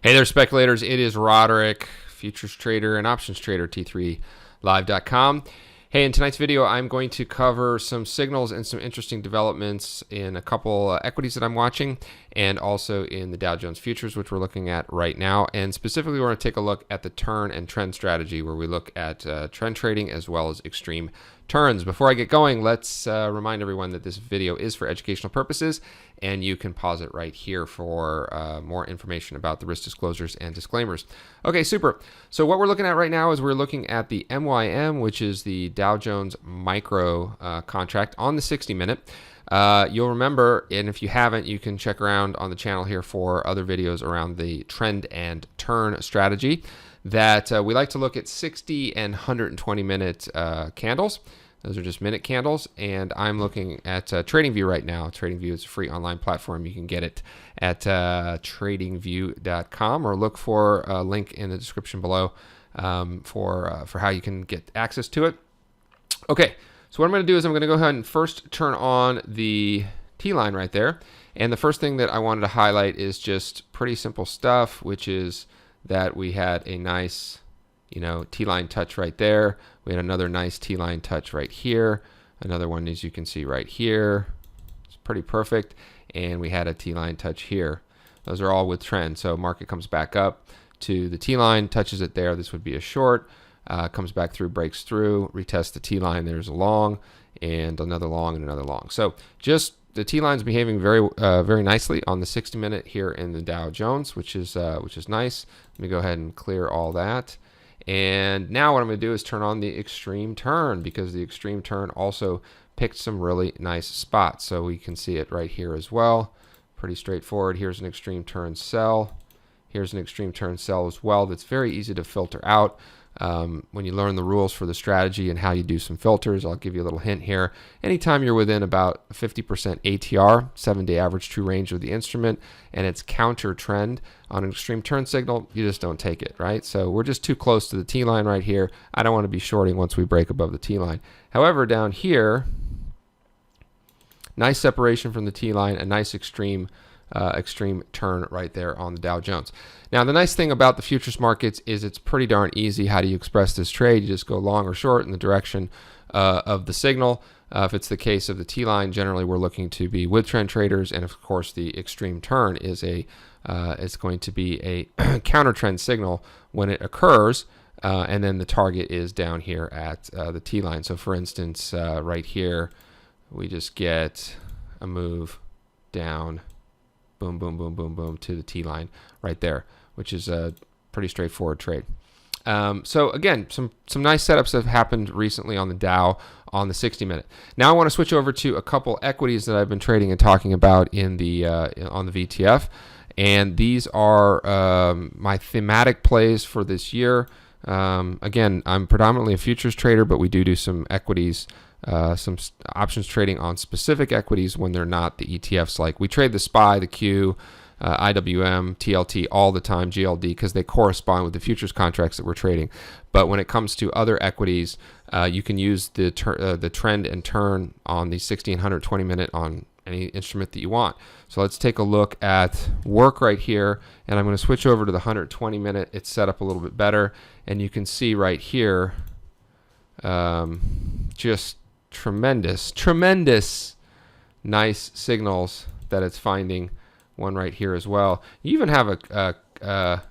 Hey there, speculators. It is Roderick, futures trader and options trader, T3Live.com. Hey, in tonight's video, I'm going to cover some signals and some interesting developments in a couple equities that I'm watching, and also in the Dow Jones futures, which we're looking at right now. And specifically, we're going to take a look at the turn and trend strategy, where we look at trend trading as well as extreme turns. Before I get going, let's remind everyone that this video is for educational purposes, and you can pause it right here for more information about the risk disclosures and disclaimers. Okay, super. So what we're looking at right now is we're looking at the MYM, which is the Dow Jones micro contract on the 60-minute. You'll remember, and if you haven't, you can check around on the channel here for other videos around the trend and turn strategy, that we like to look at 60 and 120-minute candles. Those are just minute candles, and I'm looking at TradingView right now. TradingView is a free online platform. You can get it at TradingView.com, or look for a link in the description below for how you can get access to it. Okay, so what I'm going to do is I'm going to go ahead and first turn on the T-line right there. And the first thing that I wanted to highlight is just pretty simple stuff, which is that we had a nice, T-line touch right there. We had another nice T-line touch right here. Another one, as you can see right here. It's pretty perfect. And we had a T-line touch here. Those are all with trend. So market comes back up to the T-line, touches it there. This would be a short. Comes back through, breaks through, retests the T-line. There's a long, and another long, and another long. So just the T-line's behaving very nicely on the 60-minute here in the Dow Jones, which is nice. Let me go ahead and clear all that. And now what I'm going to do is turn on the extreme turn, because the extreme turn also picked some really nice spots. So we can see it right here as well. Pretty straightforward. Here's an extreme turn sell. Here's an extreme turn sell as well. That's very easy to filter out. When you learn the rules for the strategy and how you do some filters, I'll give you a little hint here. Anytime you're within about 50% ATR, 7-day average true range of the instrument, and it's counter trend on an extreme turn signal, you just don't take it, right? So we're just too close to the T-line right here. I don't want to be shorting once we break above the T-line. However, down here, nice separation from the T-line, a nice extreme turn right there on the Dow Jones. Now, the nice thing about the futures markets is it's pretty darn easy. How do you express this trade? You just go long or short in the direction of the signal. If it's the case of the T-line, generally we're looking to be with trend traders, and of course the extreme turn is it's going to be a counter trend signal when it occurs, and then the target is down here at the T-line. So for instance, right here, we just get a move down, boom, boom, boom, boom, boom, to the T-line right there, which is a pretty straightforward trade. So again, some nice setups have happened recently on the Dow on the 60-minute. Now I want to switch over to a couple equities that I've been trading and talking about in the on the VTF, and these are my thematic plays for this year. Again, I'm predominantly a futures trader, but we do some equities. Some options trading on specific equities when they're not the ETFs. Like we trade the SPY, the Q, IWM, TLT all the time, GLD, because they correspond with the futures contracts that we're trading. But when it comes to other equities, you can use the trend and turn on the 60 and 120 minute on any instrument that you want. So let's take a look at work right here, and I'm going to switch over to the 120 minute. It's set up a little bit better, and you can see right here just tremendous nice signals that it's finding. One right here as well. You even have a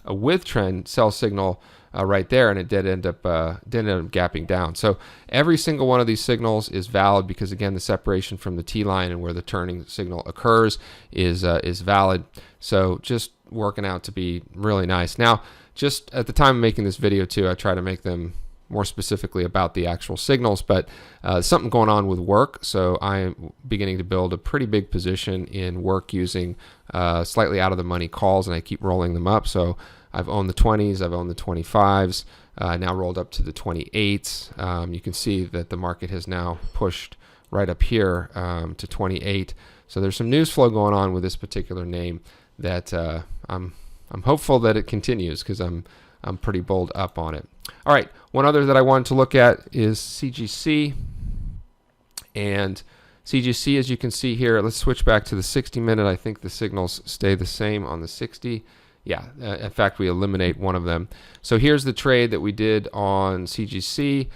with trend sell signal right there, and it did end up gapping down. So every single one of these signals is valid, because again, the separation from the T-line and where the turning signal occurs is valid. So just working out to be really nice. Now, just at the time of making this video too, I try to make them more specifically about the actual signals, but something going on with work. So I'm beginning to build a pretty big position in work using slightly out of the money calls, and I keep rolling them up. So I've owned the 20s, I've owned the 25s, now rolled up to the 28s. You can see that the market has now pushed right up here to 28. So there's some news flow going on with this particular name that I'm hopeful that it continues, because I'm pretty bold up on it. All right, one other that I wanted to look at is CGC. And CGC, as you can see here, let's switch back to the 60-minute. I think the signals stay the same on the 60. Yeah, in fact, we eliminate one of them. So here's the trade that we did on CGC.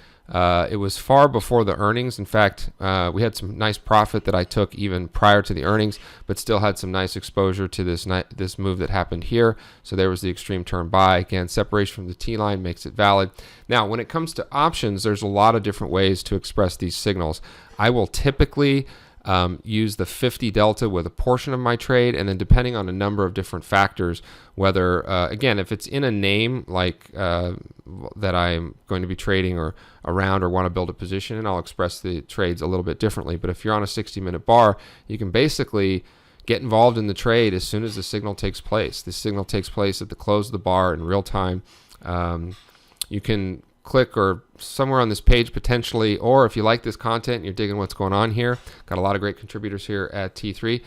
It was far before the earnings. In fact, we had some nice profit that I took even prior to the earnings, but still had some nice exposure to this move that happened here. So there was the extreme turn buy. Again, separation from the T line makes it valid. Now, when it comes to options, there's a lot of different ways to express these signals. I will typically use the 50 delta with a portion of my trade, and then depending on a number of different factors, whether again, if it's in a name like that I'm going to be trading or around or want to build a position, and I'll express the trades a little bit differently. But if you're on a 60-minute bar, you can basically get involved in the trade as soon as the signal takes place. The signal takes place at the close of the bar in real time. You can click or somewhere on this page potentially, or if you like this content and you're digging what's going on here, got a lot of great contributors here at T3,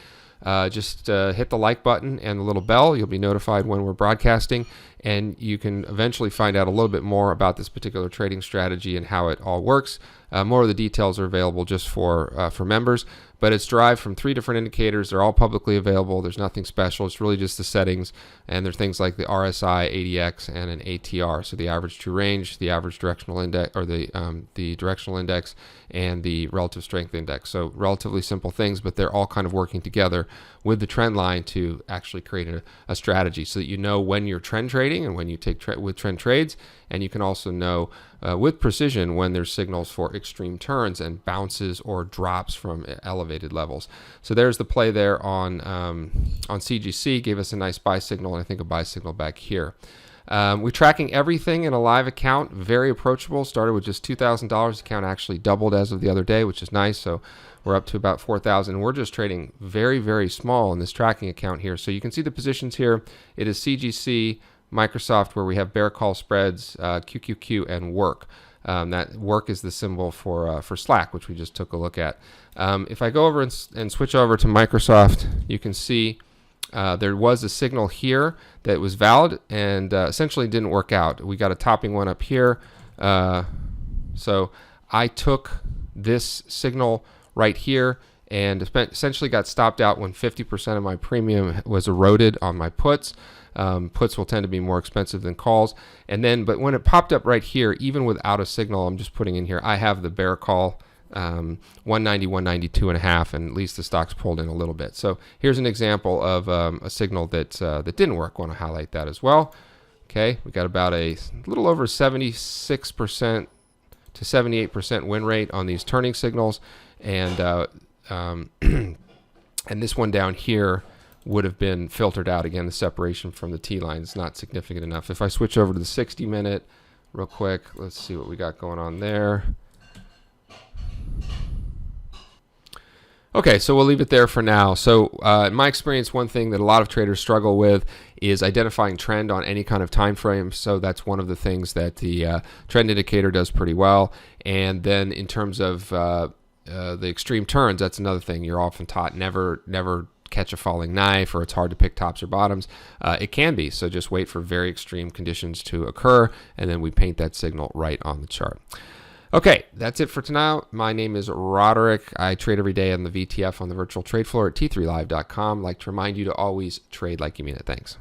just hit the like button and the little bell. You'll be notified when we're broadcasting, and you can eventually find out a little bit more about this particular trading strategy and how it all works. More of the details are available just for members, but it's derived from 3 different indicators. They're all publicly available. There's nothing special. It's really just the settings, and there's things like the RSI, ADX, and an ATR. So the average true range, the average directional index, or the directional index, and the relative strength index. So relatively simple things, but they're all kind of working together with the trend line to actually create a strategy, so that you know when you're trend trading and when you take with trend trades, and you can also know with precision when there's signals for extreme turns and bounces or drops from elevated levels. So there's the play there on CGC, gave us a nice buy signal, and I think a buy signal back here. We're tracking everything in a live account, very approachable. Started with just $2,000. Account actually doubled as of the other day, which is nice. So we're up to about 4,000. We're just trading very, very small in this tracking account here. So you can see the positions here. It is CGC, Microsoft, where we have bear call spreads, QQQ, and work. That work is the symbol for Slack, which we just took a look at. If I go over and switch over to Microsoft, you can see there was a signal here that was valid and essentially didn't work out. We got a topping one up here. So I took this signal right here and essentially got stopped out when 50% of my premium was eroded on my puts. Puts will tend to be more expensive than calls. But when it popped up right here, even without a signal, I'm just putting in here, I have the bear call 190, 192.5, and at least the stock's pulled in a little bit. So here's an example of a signal that didn't work. I want to highlight that as well. Okay, we got about a little over 76% to 78% win rate on these turning signals, and and this one down here would have been filtered out. Again, the separation from the T line is not significant enough. If I switch over to the 60-minute real quick, let's see what we got going on there. Okay, so we'll leave it there for now. So in my experience, one thing that a lot of traders struggle with is identifying trend on any kind of time frame. So that's one of the things that the trend indicator does pretty well. And then in terms of the extreme turns, that's another thing. You're often taught never catch a falling knife, or it's hard to pick tops or bottoms. It can be, so just wait for very extreme conditions to occur, and then we paint that signal right on the chart. Okay, that's it for tonight. My name is Roderick. I trade every day on the VTF on the virtual trade floor at t3live.com. I'd like to remind you to always trade like you mean it. Thanks.